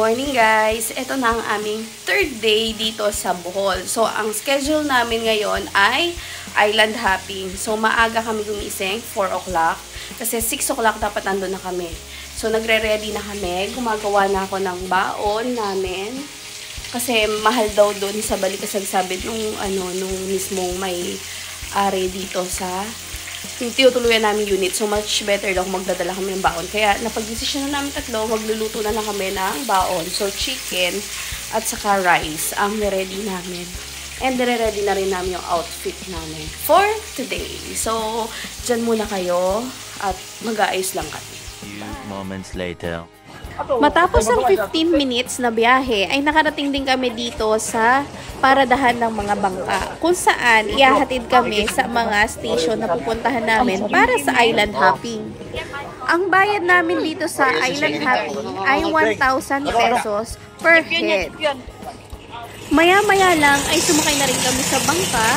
morning guys! Ito na ang aming third day dito sa Bohol. So, ang schedule namin ngayon ay island hopping. So, maaga kami gumising, 4 o'clock. Kasi 6 o'clock dapat nandun na kami. So, nagre-ready na kami. Gumagawa na ako ng baon namin. Kasi mahal daw doon sa Balikasag, sabi nung mismong may ari dito sa tinutuluyan namin unit. So, much better daw kung magdadala kami ng baon. Kaya, napag-desisyon na namin tatlo, magluluto na lang kami ng baon. So, chicken at saka rice ang ready namin. And ready na rin namin yung outfit namin for today. So, dyan muna kayo at mag-aayos lang kami. Few moments later. Matapos ang 15 minutes na biyahe, ay nakarating din kami dito sa paradahan ng mga bangka, kung saan ihahatid kami sa mga station na pupuntahan namin para sa island hopping. Ang bayad namin dito sa island hopping ay 1,000 pesos per head. Maya-maya lang ay sumakay na rin kami sa bangka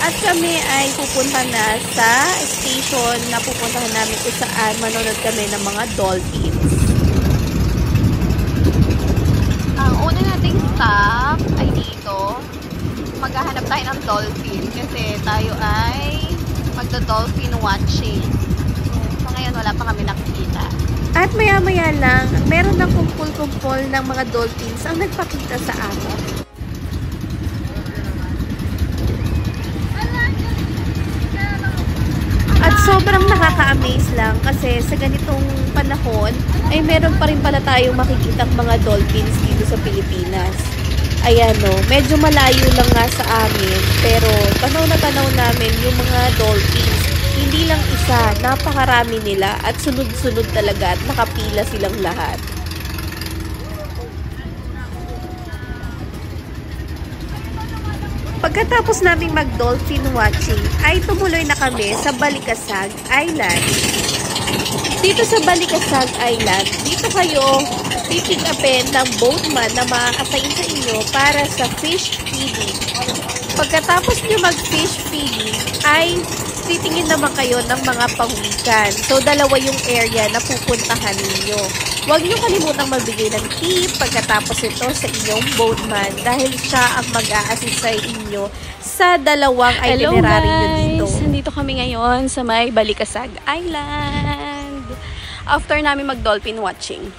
at kami ay pupunta na sa station na pupuntahan namin kung saan manonood kami ng mga dolphins. Ang una nating stop ay dito. Maghahanap tayo ng dolphin kasi tayo ay magdo-dolphin watching. So ngayon wala pa kami nakikita. At maya-maya lang, meron ng kumpul-kumpul ng mga dolphins ang nagpakita sa amin. At sobrang nakaka-amaze lang kasi sa ganitong panahon ay meron pa rin pala tayong makikitang mga dolphins dito sa Pilipinas. Ayan o, medyo malayo lang nga sa amin pero tanaw na tanaw namin yung mga dolphins. Hindi lang isa, napakarami nila at sunod-sunod talaga at nakapila silang lahat. Pagkatapos naming mag-dolphin watching, ay tumuloy na kami sa Balikasag Island. Dito sa Balikasag Island, dito kayo pipick upin ng boatman na ma-assign sa inyo para sa fish feeding. Pagkatapos nyo mag-fish feeding, ay titingin naman kayo ng mga pangwikan. So, dalawa yung area na pupuntahan ninyo. Huwag nyo kalimutang magbigay ng tip pagkatapos ito sa inyong boatman dahil siya ang mag-a-assist sa inyo sa dalawang itinerary nyo dito. Nandito kami ngayon sa may Balikasag Island. After namin mag-dolphin watching,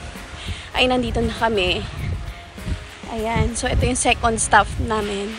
ay nandito na kami. Ayan. So, ito yung second stop namin.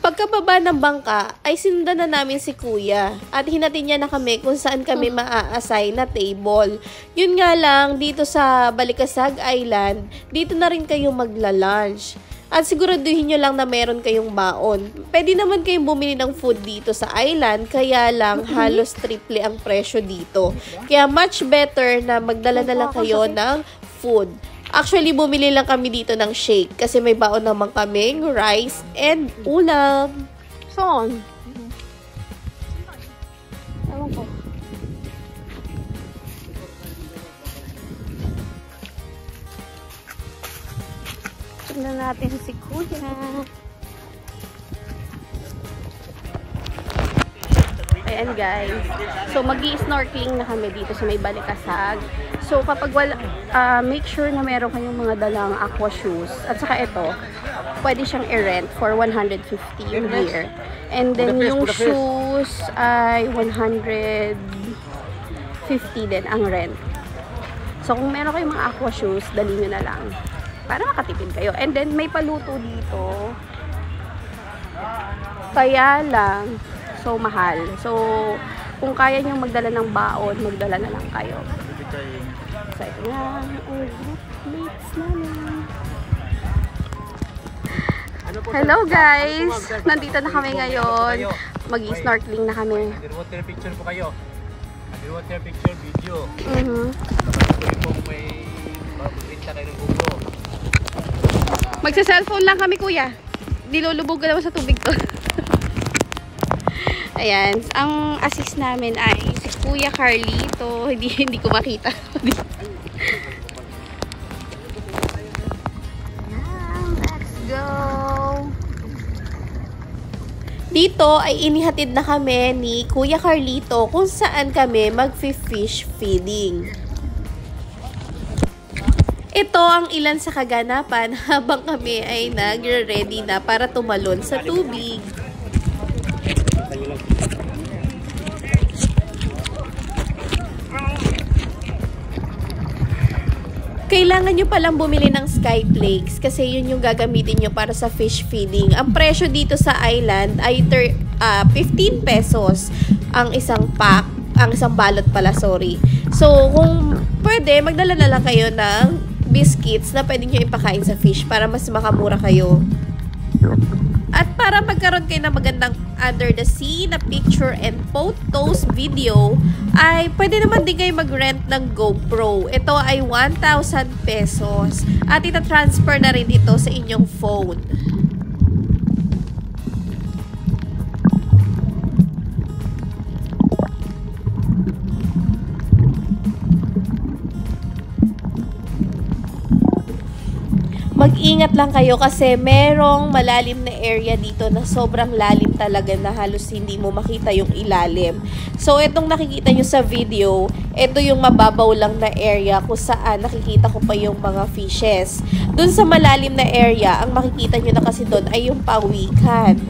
Pagkababa ng bangka, ay sinundan na namin si Kuya at hinatid niya na kami kung saan kami maa-assign na table. Yun nga lang, dito sa Balikasag Island, dito na rin kayo magla-lunch. At siguraduhin nyo lang na meron kayong baon. Pwede naman kayong bumili ng food dito sa island, kaya lang halos triple ang presyo dito. Kaya much better na magdala na lang kayo ng food. Actually, bumili lang kami dito ng shake kasi may baon naman kaming rice and ulam. Saan? Ewan ko. Tignan natin si Kuya. Ayan guys. So, mag-i-snorkeling na kami dito sa may Balikasag. So, kapag make sure na meron kayong mga dalang aqua shoes. At saka ito, pwede siyang i-rent for 150 yung year. And then, yung shoes ay 150 din ang rent. So, kung meron kayong mga aqua shoes, dali nyo na lang. Para makatipid kayo. And then, may paluto dito. Kaya lang, so mahal. So, kung kaya nyo magdala ng baon, magdala na lang kayo. So, ito na ang groupmates namin. Hello guys! Nandito na kami ngayon. Mag-i-snorkeling na kami. Underwater picture po kayo. Underwater picture video. Kung may mabibinta kayo ng GoPro. Magsa-cellphone lang kami kuya. Dilulubog ka naman sa tubig to. Ayan, ang assist namin ay si Kuya Carlito. Hindi ko makita. Ayan, let's go! Dito ay inihatid na kami ni Kuya Carlito kung saan kami mag-fish feeding. Ito ang ilan sa kaganapan habang kami ay nagre-ready na para tumalon sa tubig. Kailangan nyo palang bumili ng Sky Flakes kasi yun yung gagamitin nyo para sa fish feeding. Ang presyo dito sa island ay 15 pesos ang isang pack, ang isang balot pala, sorry. So, kung pwede, magdala na lang kayo ng biscuits na pwede nyo ipakain sa fish para mas makamura kayo. At para magkaroon kayo ng magandang under the sea na picture and photos video, ay pwede naman din kayo mag-rent ng GoPro. Ito ay 1,000 pesos at ita-transfer na rin ito sa inyong phone. Mag-ingat lang kayo kasi merong malalim na area dito na sobrang lalim talaga na halos hindi mo makita yung ilalim. So, itong nakikita nyo sa video, ito yung mababaw lang na area kung saan nakikita ko pa yung mga fishes. Dun sa malalim na area, ang makikita nyo na kasi doon ay yung pawikan.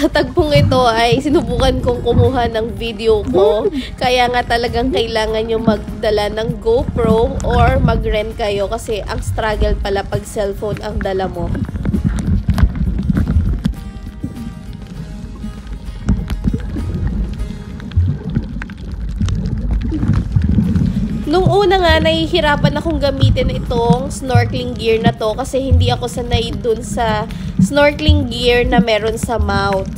Sa tagpong ito ay sinubukan kong kumuha ng video ko. Kaya nga talagang kailangan nyo magdala ng GoPro or mag-rent kayo kasi ang struggle pala pag cellphone ang dala mo. Nung una nga, nahihirapan akong gamitin itong snorkeling gear na to kasi hindi ako sanay dun sa snorkeling gear na meron sa mouth.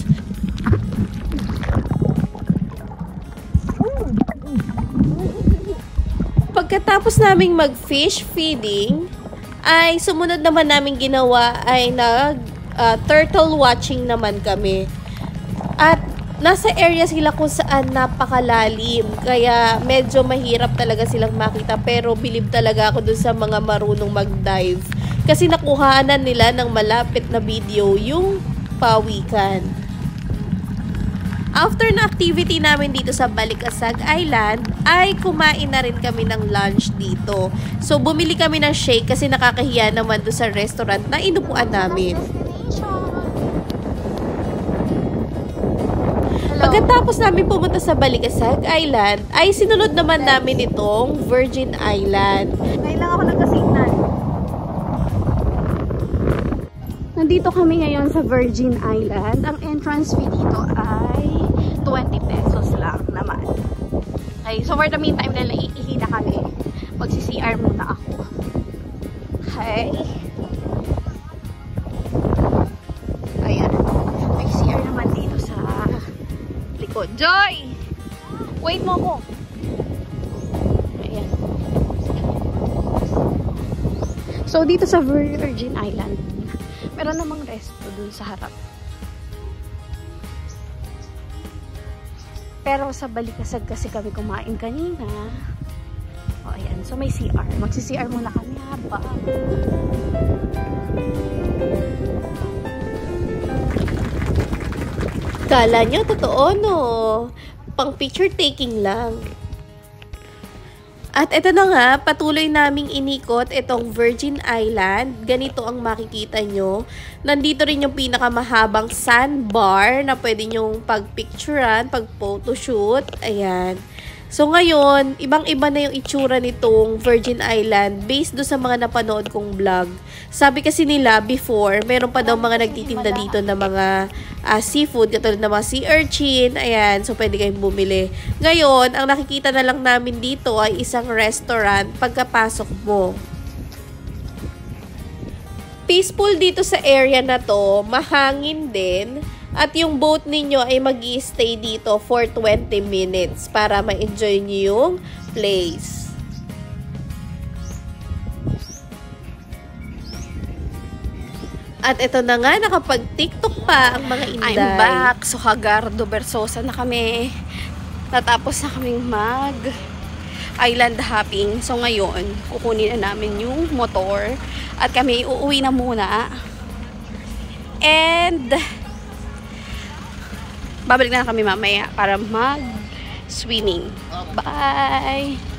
Pagkatapos naming mag-fish feeding, ay sumunod naman namin ginawa ay turtle watching naman kami. At nasa area sila kung saan napakalalim. Kaya medyo mahirap talaga silang makita. Pero bilib talaga ako dun sa mga marunong mag-dive. Kasi nakuhaanan nila ng malapit na video yung pawikan. After na activity namin dito sa Balikasag Island, ay kumain na rin kami ng lunch dito. So bumili kami ng shake kasi nakakahiya naman doon sa restaurant na inupuan namin. Pagkatapos namin pumunta sa Balikasag Island, ay sinunod naman namin itong Virgin Island. Ngayon lang ako nagkasignan. Nandito kami ngayon sa Virgin Island. Ang entrance fee dito ay 20 pesos lang naman. Okay, so for the meantime na iihi na kami. Magsi-CR muna ako. Okay. Ayan. May CR naman dito sa likod. Joy! Wait mo ako. Ayan. So dito sa Virgin Island, meron namang resto dun sa harap. Pero sa Balikasag kasi kami kumain kanina. O ayan, so may CR. Magsi-CR muna kami habang. Kala nyo, totoo no? Pang picture taking lang. At ito na nga, patuloy naming inikot itong Virgin Island. Ganito ang makikita nyo. Nandito rin yung pinakamahabang sandbar na pwede nyong pagpicturean, pag-photoshoot. Ayan. So ngayon, ibang-iba na yung itsura nitong Virgin Island based do sa mga napanood kong vlog. Sabi kasi nila before, meron pa daw mga nagtitinda dito na mga seafood, katulad ng mga sea urchin. Ayan, so pwede kayong bumili. Ngayon, ang nakikita na lang namin dito ay isang restaurant pagkapasok mo. Peaceful dito sa area na to, mahangin din. At yung boat ninyo ay mag-i-stay dito for 20 minutes para ma-enjoy nyo yung place. At ito na nga, nakapag-TikTok pa ang mga inday. I'm back. So, Hagardo Versosa na kami. Natapos na kaming island hopping. So ngayon, kukunin na namin yung motor at kami uuwi na muna. And babalik na kami mamaya para mag-swimming. Bye!